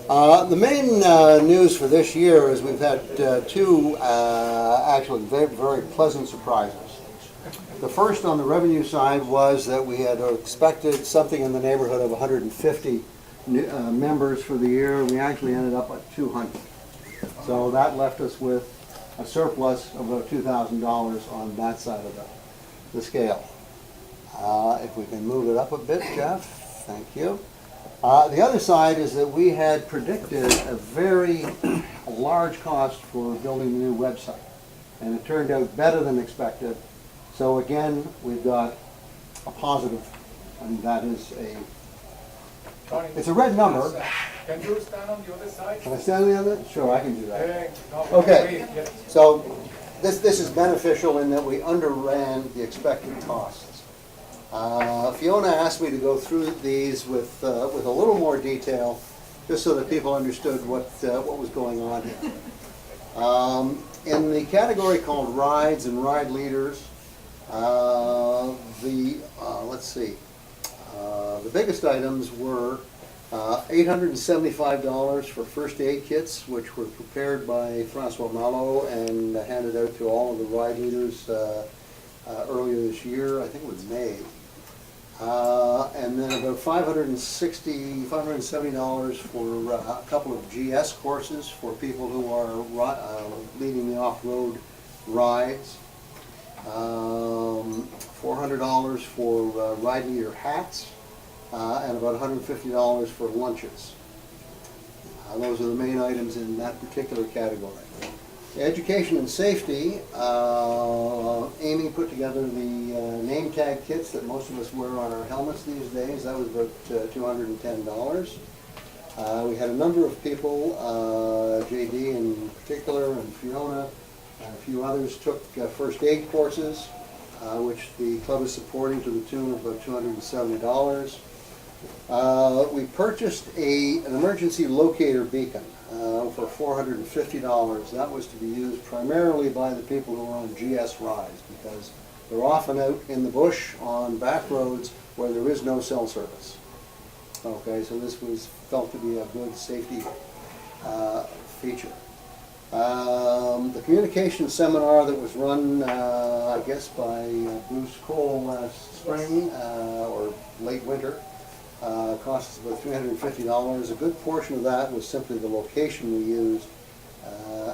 The main news for this year is we've had two actually very pleasant surprises. The first on the revenue side was that we had expected something in the neighborhood of 150 members for the year. We actually ended up at 200. So that left us with a surplus of about $2,000 on that side of the scale. If we can move it up a bit, Jeff, thank you. The other side is that we had predicted a very large cost for building the new website, and it turned out better than expected. So again, we've got a positive, and that is it's a red number. Can you stand on the other side? Can I stand on the other? Sure, I can do that. No, Okay, so this is beneficial in that we underran the expected costs. Fiona asked me to go through these with a little more detail, just so that people understood what was going on here. In the category called rides and ride leaders, let's see, the biggest items were $875 for first aid kits, which were prepared by Francois Malo and handed out to all of the ride leaders earlier this year. I think it was May. And then about $570 for a couple of GS courses for people who are leading the off-road rides. $400 for ride leader hats, and about $150 for lunches. Those are the main items in that particular category. Education and safety, Amy put together the name tag kits that most of us wear on our helmets these days. That was about $210. We had a number of people, JD in particular and Fiona, and a few others took first aid courses, which the club is supporting to the tune of about $270. We purchased an emergency locator beacon for $450. That was to be used primarily by the people who are on GS rides, because they're often out in the bush on back roads where there is no cell service. Okay, so this was felt to be a good safety feature. The communication seminar that was run, I guess, by Bruce Cole last spring or late winter, cost us about $350. A good portion of that was simply the location we used,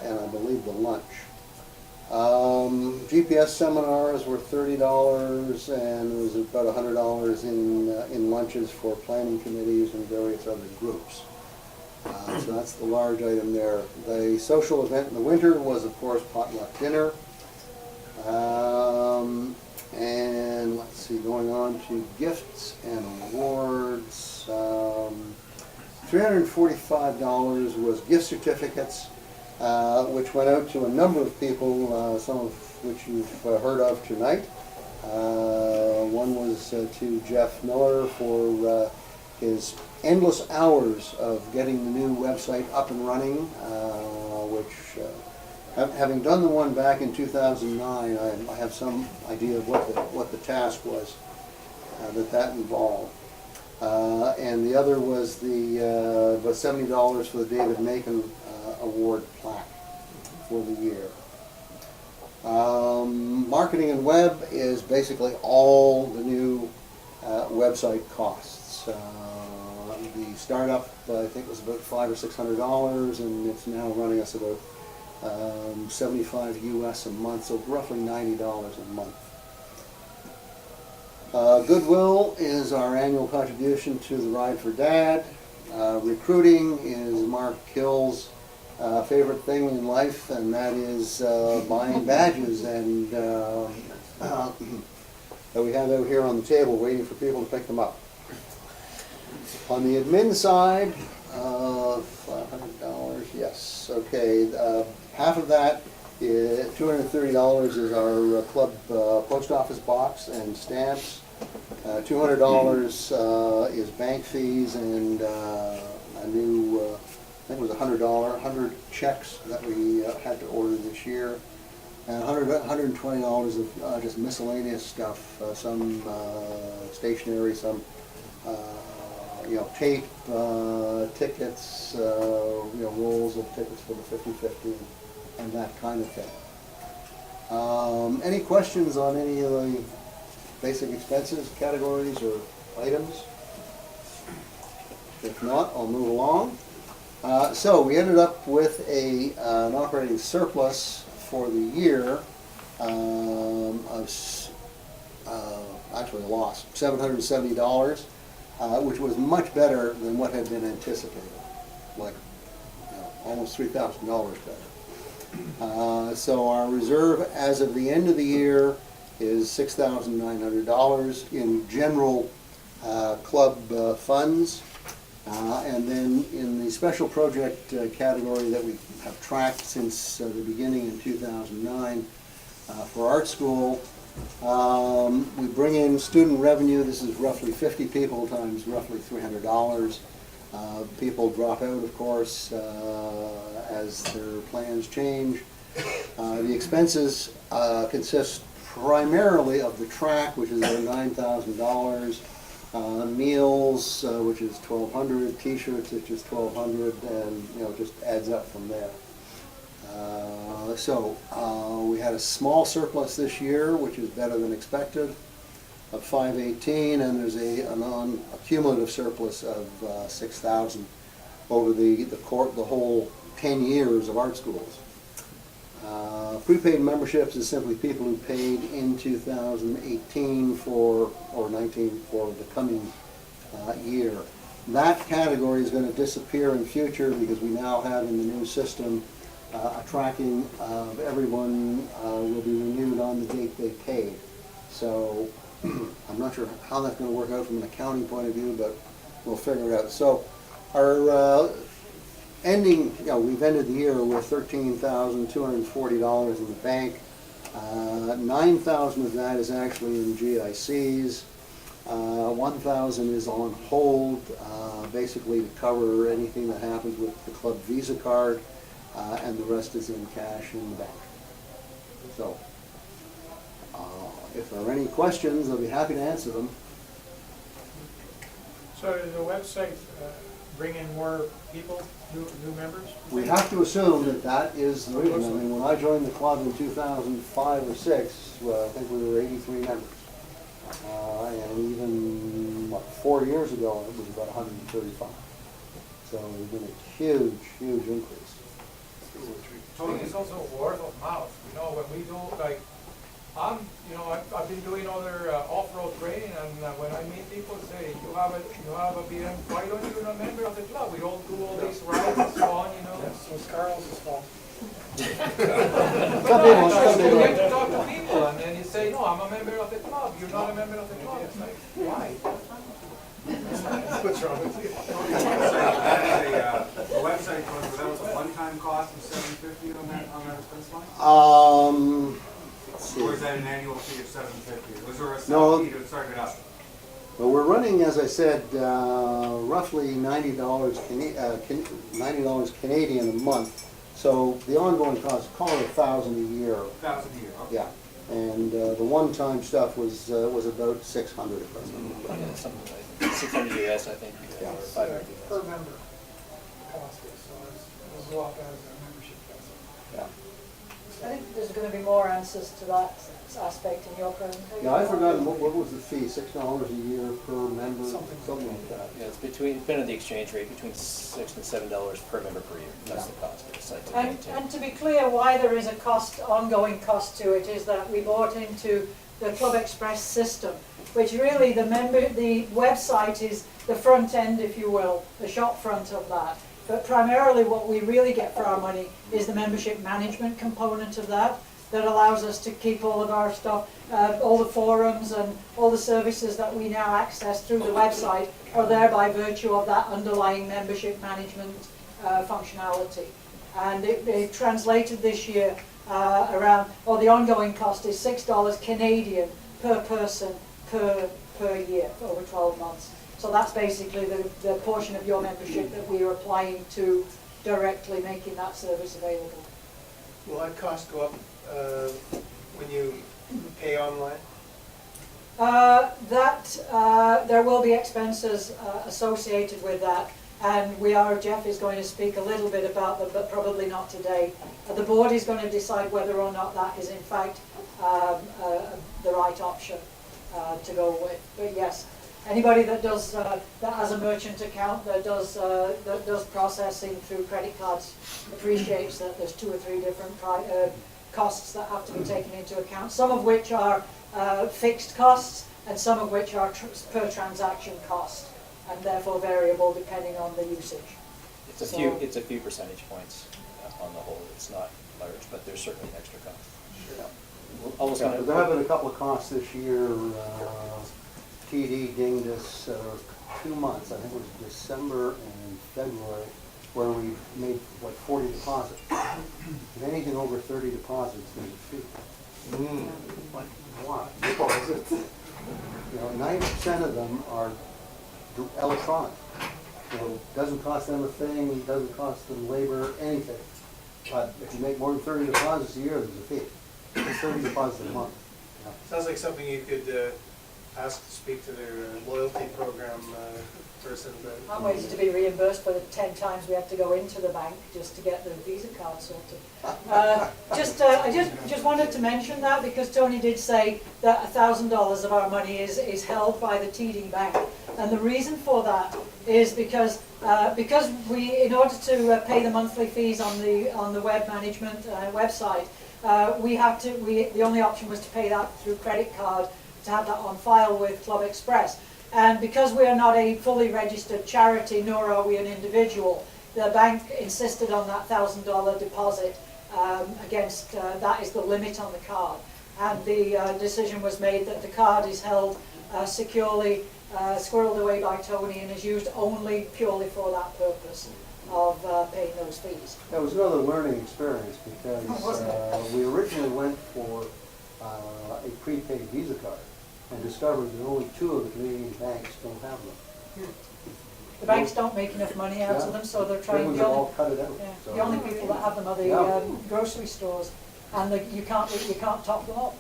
and I believe the lunch. GPS seminars were $30, and there was about $100 in lunches for planning committees and various other groups. So that's the large item there. The social event in the winter was, of course, potluck dinner. And let's see, going on to gifts and awards. $345 was gift certificates, which went out to a number of people, some of which you've heard of tonight. One was to Jeff Miller for his endless hours of getting the new website up and running, which, having done the one back in 2009, I have some idea of what the task was that involved. And the other was about $70 for the David Macon Award plaque for the year. Marketing and web is basically all the new website costs. The startup, I think, was about $500 or $600, and it's now running us about $75 US a month, so roughly $90 a month. Goodwill is our annual contribution to the Ride for Dad. Recruiting is Mark Hill's favorite thing in life, and that is buying badges and that we have out here on the table waiting for people to pick them up. On the admin side, $500, yes, okay. Half of that, $230 is our club post office box and stamps. $200 is bank fees and a new, I think it was $100 checks that we had to order this year. And $120 of just miscellaneous stuff, some stationery, some tape, tickets, rolls of tickets for the 50/50 and that kind of thing. Any questions on any of the basic expenses categories or items? If not, I'll move along. So we ended up with an operating surplus for the year actually a loss, $770, which was much better than what had been anticipated, like almost $3,000 better. So our reserve as of the end of the year is $6,900 in general club funds. And then in the special project category that we have tracked since the beginning in 2009 for art school, we bring in student revenue. This is roughly 50 people times roughly $300. People drop out, of course, as their plans change. The expenses consist primarily of the track, which is about $9,000. Meals, which is $1,200, T-shirts, which is $1,200, and just adds up from there. So we had a small surplus this year, which is better than expected, of $518, and there's a cumulative surplus of $6,000 over the whole 10 years of art schools. Prepaid memberships is simply people who paid in 2018 or 19 for the coming year. That category is going to disappear in future because we now have in the new system a tracking of everyone will be renewed on the date they paid. So I'm not sure how that's going to work out from an accounting point of view, but we'll figure it out. So our we've ended the year with $13,240 in the bank. $9,000 of that is actually in GICs. $1,000 is on hold, basically to cover anything that happens with the club Visa card, and the rest is in cash in the bank. So, if there are any questions, I'll be happy to answer them. So does the website bring in more people, new members? We have to assume that that is the reason. I mean, when I joined the club in 2005 or 6, I think we were 83 members. And even, 4 years ago, it was about 135. So there's been a huge, huge increase. I think it's also word of mouth. When we do, I've been doing other off-road training, and when I meet people, say, you have a BMW, why don't you a member of the club? We all do all these rides, it's fun, Yes, so Carl's is fun. You get to talk to people, and then you say, no, I'm a member of the club. You're not a member of the club. It's like, why? What's wrong with you? The website was, that was a one-time cost of $750 on that expense line? Let's see. Or is that an annual fee of $750? Was there a No. fee to start it up? But we're running, as I said, roughly $90 Canadian a month. So the ongoing cost, call it $1,000 a year. $1,000 a year, okay. Yeah, and the one-time stuff was about $600. If I remember right. Yeah, something like 600 US, I think. Yeah. Or 500 Per member cost is, so it's a lot better than membership cost. Yeah. I think there's going to be more answers to that aspect in your presentation. Yeah, I've forgotten what was the fee? $6 a year per member, something like that. Yeah, it's depending on the exchange rate, between $6 and $7 per member per year. That's the cost of the site to maintain. And to be clear, why there is a ongoing cost to it, is that we bought into the Club Express system, which really the website is the front end, if you will, the shop front of that. But primarily what we really get for our money is the membership management component of that allows us to keep all of our stuff, all the forums and all the services that we now access through the website are there by virtue of that underlying membership management functionality. And it translated this year the ongoing cost is $6 Canadian per person per year over 12 months. So that's basically the portion of your membership that we are applying to directly making that service available. Will that cost go up when you pay online? That that, there will be expenses associated with that. And Jeff is going to speak a little bit about them, but probably not today. The board is going to decide whether or not that is in fact the right option to go with. But yes, anybody that does that has a merchant account that does processing through credit cards appreciates that there's 2 or 3 different costs that have to be taken into account. Some of which are fixed costs, and some of which are per transaction cost, and therefore variable depending on the usage. It's a few percentage points on the whole. It's not large, but there's certainly extra cost. Almost Yeah, there have been a couple of costs this year. TD dinged us 2 months, I think it was December and February, where we made like 40 deposits. If anything over 30 deposits, there's a fee. Like, why? You know, 90% of them are electronic. You know, it doesn't cost them a thing, it doesn't cost them labor, anything. But if you make more than 30 deposits a year, there's a fee. It's 30 deposits a month. Yeah. Sounds like something you could ask to speak to their loyalty program person. I'm waiting to be reimbursed for the 10 times we had to go into the bank just to get the Visa card sorted. I just wanted to mention that because Tony did say that $1,000 of our money is held by the TD Bank, and the reason for that is because we, in order to pay the monthly fees on the web management website, the only option was to pay that through credit card, to have that on file with Club Express. And because we are not a fully registered charity, nor are we an individual, the bank insisted on that $1,000 deposit against, that is the limit on the card. And the decision was made that the card is held securely, squirreled away by Tony, and is used only purely for that purpose of paying those fees. That was another learning experience because we originally went for a prepaid Visa card and discovered that only 2 of the Canadian banks don't have them. The banks don't make enough money out of them, so they're trying. They all cut it out. Yeah, So. the only people that have them are the grocery stores, and you can't top them up.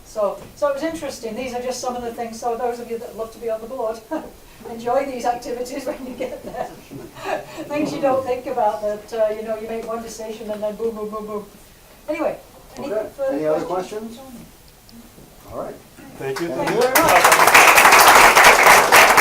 So it was interesting. These are just some of the things. So those of you that love to be on the board, enjoy these activities when you get there. Things you don't think about that. You know, you make one decision and then boom, boom, boom, boom. Anyway, Any other questions? All right. Thank you. Thank you very much.